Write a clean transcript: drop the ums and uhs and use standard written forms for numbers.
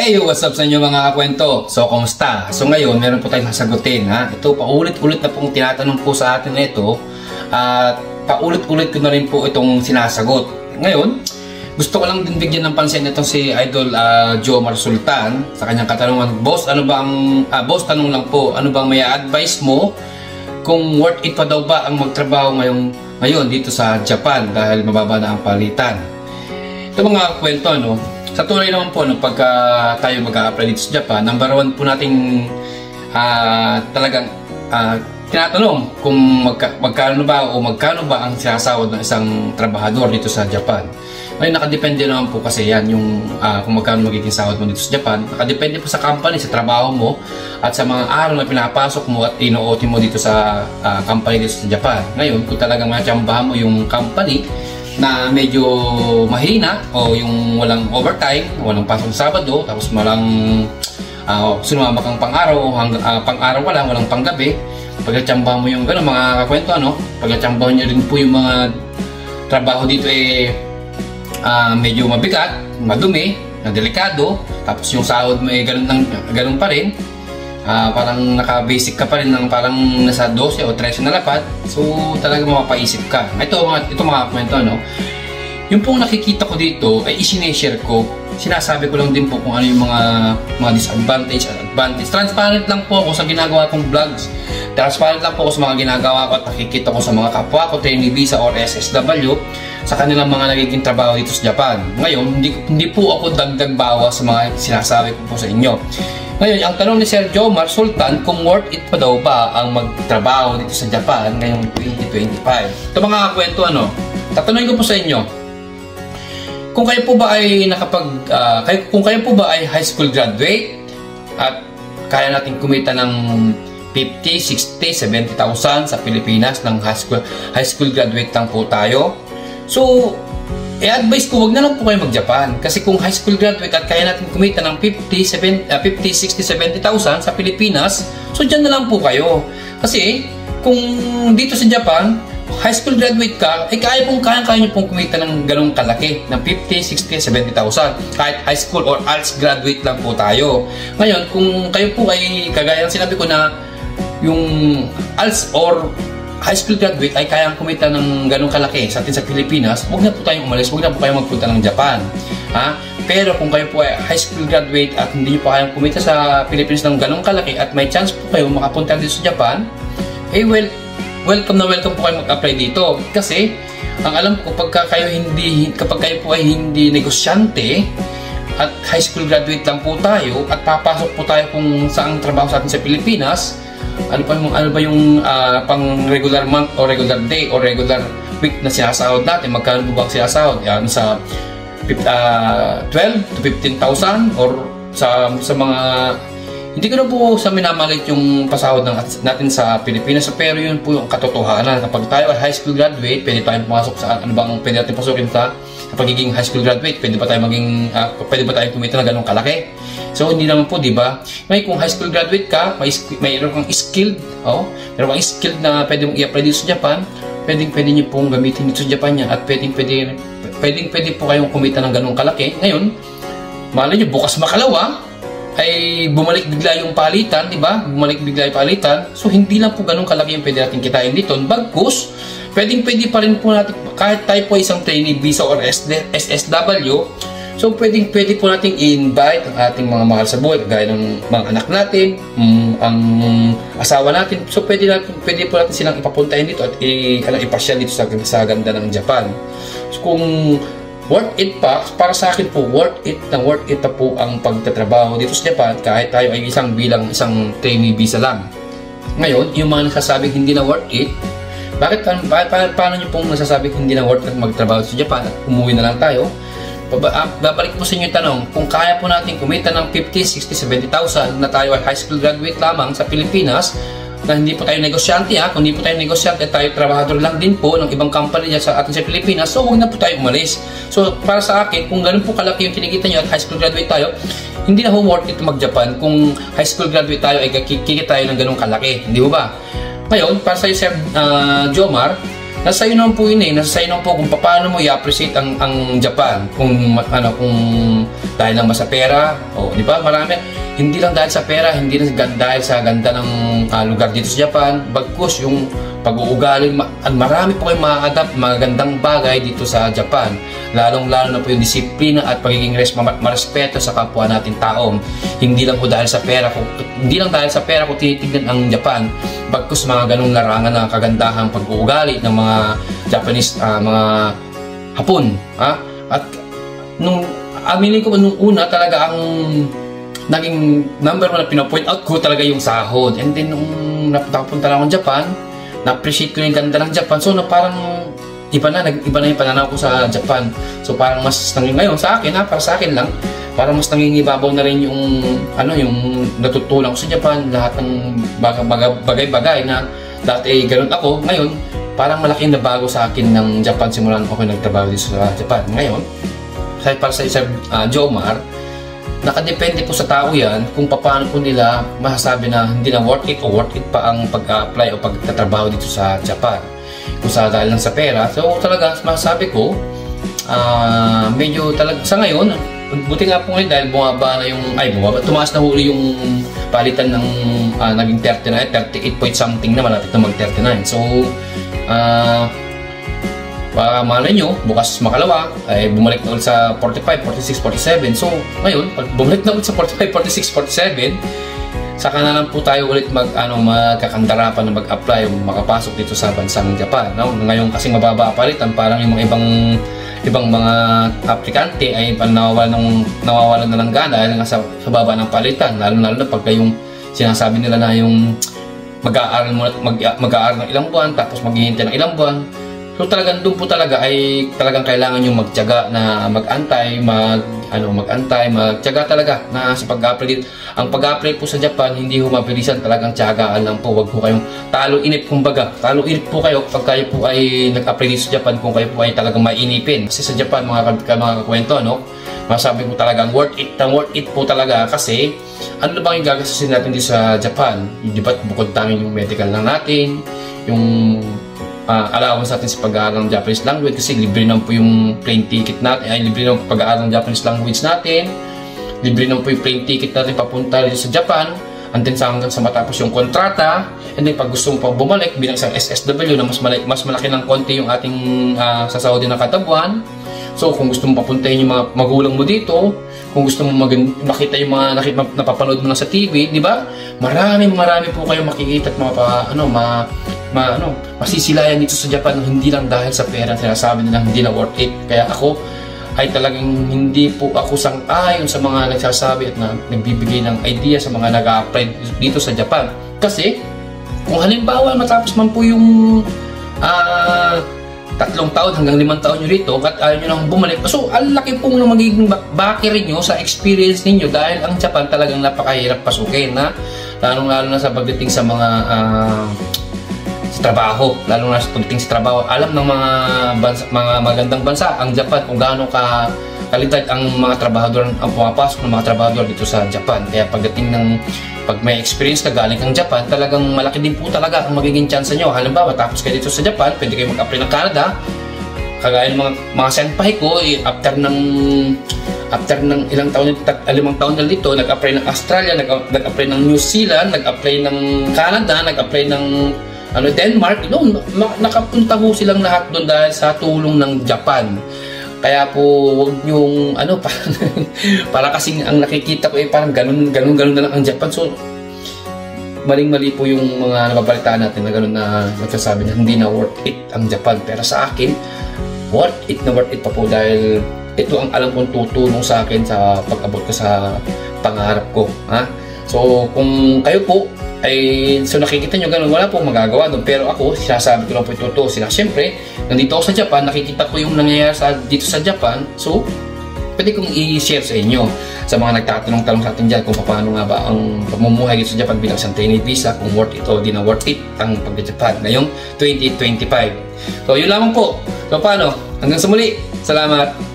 Hey, what's up sa inyo mga kakwento? So, kumusta? So, ngayon, meron po tayong sasagutin, ha? Ito, paulit-ulit na pong tinatanong po sa atin ito. At paulit-ulit ko na rin po itong sinasagot. Ngayon, gusto ko lang din bigyan ng pansin itong si Idol Jomar Sultan sa kanyang katanungan. Boss, boss, tanong lang po, ano bang may advice mo kung worth it pa daw ba ang magtrabaho ngayon dito sa Japan dahil mababa na ang palitan? Ito mga kwento, no? Sa tunay naman po, no, pagka tayo mag-a-apply dito sa Japan, number one po nating talagang tinatanong kung magkano ba ang sinasahod ng isang trabahador dito sa Japan. Ngayon, nakadepende naman po kasi yan yung kung magkano magiging sahod mo dito sa Japan. Nakadepende po sa company, sa trabaho mo at sa mga araw na pinapasok mo at ino-OT mo dito sa company dito sa Japan. Ngayon, kung talagang matsambahan mo yung company na medyo mahina o yung walang overtime, walang pasok sa Sabado, tapos walang sumama kang pang-araw, pang-araw ka lang, walang pang-gabi, pagkatsambahan mo yung gano'n mga kakwento, ano? Pagkatsambahan nyo rin po yung mga trabaho dito medyo mabigat, madumi, na delikado, tapos yung sahod mo ganun pa rin. Parang naka-basic ka pa rin ng parang nasa 12 o 13 na lapad. So talaga mapapaisip ka. Ito mga kwento, no? Yung pong nakikita ko dito ay isineshare ko. Sinasabi ko lang din po kung ano yung mga disadvantage at advantage. Transparent lang po ako sa ginagawa kong vlogs. Transparent lang po ako sa mga ginagawa ko at nakikita ko sa mga kapwa ko, trainee visa or SSW, sa kanilang mga nagiging trabaho dito sa Japan. Ngayon, hindi po ako dagdag bawas sa mga sinasabi ko po sa inyo. Ngayon, ang tanong ni Sir Jomar Sultan, kung worth it pa daw ba ang magtrabaho dito sa Japan ngayong 2025? Ito mga kwento, ano? Tatanungin ko po sa inyo, kung kayo po ba ay kung kayo po ba ay high school graduate at kaya natin kumita ng 50, 60, 70,000 sa Pilipinas ng high school graduate lang po tayo. So, i-advise ko, wag na lang po kayo mag-Japan. Kasi kung high school graduate at kaya natin kumita ng 50, 60, 70,000 sa Pilipinas, so dyan na lang po kayo. Kasi, kung dito sa Japan, high school graduate ka, kaya nyo pong kumita ng ganong kalaki, ng 50, 60, 70,000. Kahit high school or arts graduate lang po tayo. Ngayon, kung kayo po ay, kagaya ng sinabi ko na, yung arts or high school graduate ay kayang kumita ng ganong kalaki sa atin sa Pilipinas, huwag na po tayong umalis, huwag na po kayo magpunta ng Japan. Pero kung kayo po ay high school graduate at hindi po kayang kumita sa Pilipinas ng ganong kalaki at may chance po kayo makapunta dito sa Japan, welcome na welcome po kayo mag-apply dito. Kasi, ang alam ko, kapag kayo po ay hindi negosyante at high school graduate lang po tayo at papasok po tayo kung saang trabaho sa atin sa Pilipinas, ano ba yung pang regular month o regular day o regular week na sinasahod natin, magkano po ba ang sinasahod? Yan, sa 12 to 15,000 or sa mga, hindi ko na po sa minamalit yung pasahod natin sa Pilipinas, pero yun po yung katotohanan. Kapag tayo ay high school graduate, pwede tayong pumasok sa ano bang pwede natin pasukin sa pagiging high school graduate, pwede ba tayo kumita ng ganong kalaki? So hindi naman po, di ba? Ngayon kung high school graduate ka, mayroon kang skilled, meron kang skilled na pwede mong i-apply dito sa Japan, pwede niyo pong gamitin dito sa Japan niya at pwede po kayong kumita ng ganong kalaki. Ngayon, malay niyo bukas makalawa ay bumalik bigla yung palitan, di ba? Bumalik bigla yung palitan. So hindi lang po ganong kalaki yung pwede natin kitain dito. Bagkus, pwede pa rin po natin, kahit tayo po isang trainee visa or SSW, so pwede po nating i-invite ang ating mga mahal sa buhay, gaya ng mga anak natin, ang asawa natin. So pwede po natin silang ipapuntahin dito at ipasyal dito sa ganda ng Japan. So kung worth it pa, para sa akin po, worth it pa po ang pagtatrabaho dito sa Japan kahit tayo ay isang trainee visa lang. Ngayon, yung mga nagsasabing hindi na worth it, paano nyo pong nasasabing hindi na worth it magtrabaho sa Japan at umuwi na lang tayo? Babalik po sa inyo yung tanong, kung kaya po natin kumita ng 50, 60, 70,000 na tayo ay high school graduate lamang sa Pilipinas, na hindi po tayo negosyante, kung hindi po tayo negosyante, tayo trabahador lang din po ng ibang company sa atin sa Pilipinas, so huwag na po tayo umalis. So para sa akin, kung ganun po kalaki yung kinikita nyo at high school graduate tayo, hindi na po worth it mag-Japan kung high school graduate tayo ay kikita tayo ng ganun kalaki, hindi ba? Ngayon, para sa iyo Sir Jomar, nasa iyo naman po yun eh. Nasa iyo naman po kung paano mo i-appreciate ang Japan. Kung dahil lang ba sa pera, di ba? Marami, hindi lang dahil sa pera, hindi lang dahil sa ganda ng lugar dito sa Japan, bagkus yung pag-uugali, marami po kayong ma-adapt magagandang bagay dito sa Japan. Lalong-lalo na po yung disiplina at pagiging marespeto sa kapwa natin tao. Hindi lang po dahil sa pera, kung tinitignan ang Japan, bagkus mga ganong larangan na kagandahang pag-uugali ng mga Japanese, mga Hapon. At nung aminin ko nung una talaga ang naging number 1 na pinapoint out ko talaga yung sahod. And then nung napunta lang akong Japan, na-appreciate ko yung ganda ng Japan. So parang iba na yung pananaw ko sa Japan. So parang mas ngayon sa akin, para sa akin lang, parang mas nangingibabaw na rin yung yung natutunan ko sa Japan, lahat ng bagay-bagay na dati ganun ako. Ngayon, parang malaki na bago sa akin ng Japan simulan ako nagtrabaho dito sa Japan. Ngayon, para sa Jomar, nakadepende po sa tao yan kung paano po nila masasabi na hindi na worth it o worth it pa ang pag-apply o pagtatrabaho dito sa Japan. Kung dahil lang sa pera. So talaga masasabi ko, medyo talaga sa ngayon, buti nga po ngayon dahil tumaas na huli yung palitan ng naging 38 point something na, malapit na mag 39. So malay nyo, bukas makalawa ay bumalik na ulit sa 45, 46, 47. So ngayon, pag bumalik na ulit sa 45, 46, 47, saka na lang po tayo ulit magkakandarapan na mag-apply o makapasok dito sa bansang Japan. Ngayon kasi mababa palitan, parang yung mga ibang mga aplikante ay nawawalan na ng gana dahil nga sa baba ng palitan, lalo na pagka yung sinasabi nila na yung mag-aaral ng ilang buwan tapos maghihintay ng ilang buwan. So talagang doon po talaga ay talagang kailangan yung magtiyaga na magantay, magtiyaga talaga na sa pag-apply dito. Ang pag-apply po sa Japan, hindi ho mabilisan, talagang tiyagaan lang po. Wag po kayong talo-inip, kumbaga. Talo-inip po kayo pag kayo po ay nag-apply dito sa Japan kung kayo po ay talagang mainipin. Kasi sa Japan, mga kakwento, masabi ko talagang worth it po talaga kasi ano bang yung gagastusin natin dito sa Japan? Di ba bukod tanging yung medical lang natin, yung allowance natin sa pag-aaral ng Japanese language kasi libre naman po yung plane ticket natin, libre naman po pag-aaral ng Japanese language natin, libre naman po yung plane ticket natin papunta dito sa Japan, and then hanggang sa matapos yung kontrata, and then pag gusto mo pa bumalik bilang isang SSW na mas malaki ng konti yung ating sasahod na kada buwan. So kung gusto mo papuntahin yung mga magulang mo dito, kung gusto mo makita yung mga napapanood mo na sa TV, di ba? Marami po kayo makikita at masisilayan dito sa Japan, hindi lang dahil sa pera sinasabi nila hindi na worth it. Kaya ako ay talagang hindi po ako sang-ayon sa mga nagsasabi at nagbibigay ng idea sa mga nag-a-apply dito sa Japan. Kasi kung halimbawa matapos man po yung 3 taon hanggang 5 taon nyo rito at ayaw nyo lang bumalik, so ang laki pong magiging bakir nyo sa experience ninyo dahil ang Japan talagang napakahirap pasukin na lalong-lalo na sa pagdating sa mga sa trabaho, lalo na sa pagdating sa trabaho. Alam ng mga magandang bansa ang Japan kung gaano kalidad ang mga trabahador, ang pumapasok ng mga trabahador dito sa Japan. Kaya pag may experience ka galing kang Japan, talagang malaki din po talaga ang magiging chance nyo. Halimbawa, tapos kayo dito sa Japan, pwede kayo mag-apply ng Canada. Kagaya ng mga senpai ko, after ng ilang taon, 5 taon na dito, nag-apply ng Australia, nag-apply ng New Zealand, nag-apply ng Canada, nag-apply ng Denmark. Nakapunta ho silang lahat doon dahil sa tulong ng Japan. Kaya po, wag nyong, para kasing ang nakikita ko parang ganun na lang ang Japan. So, maling-mali po yung mga nababalitaan natin na ganun na nagsasabi na hindi na worth it ang Japan. Pero sa akin, worth it pa po dahil ito ang alam kong tutulong sa akin sa pag-abot ko sa pangarap ko. So, kung kayo po, nakikita nyo ganun, wala pong magagawa doon. Pero ako, sinasabi ko lang po ito sila. Siyempre, nandito ako sa Japan, nakikita ko yung nangyayari dito sa Japan. So, pwede kong i-share sa inyo sa mga nagtatanong-tanong sa atin dyan kung paano nga ba ang pamumuhay dito sa Japan bilang isang trainee visa, kung worth it o di na worth it ang pag-Japan ngayong 2025. So, yun lamang po. So, paano? Hanggang sa muli. Salamat!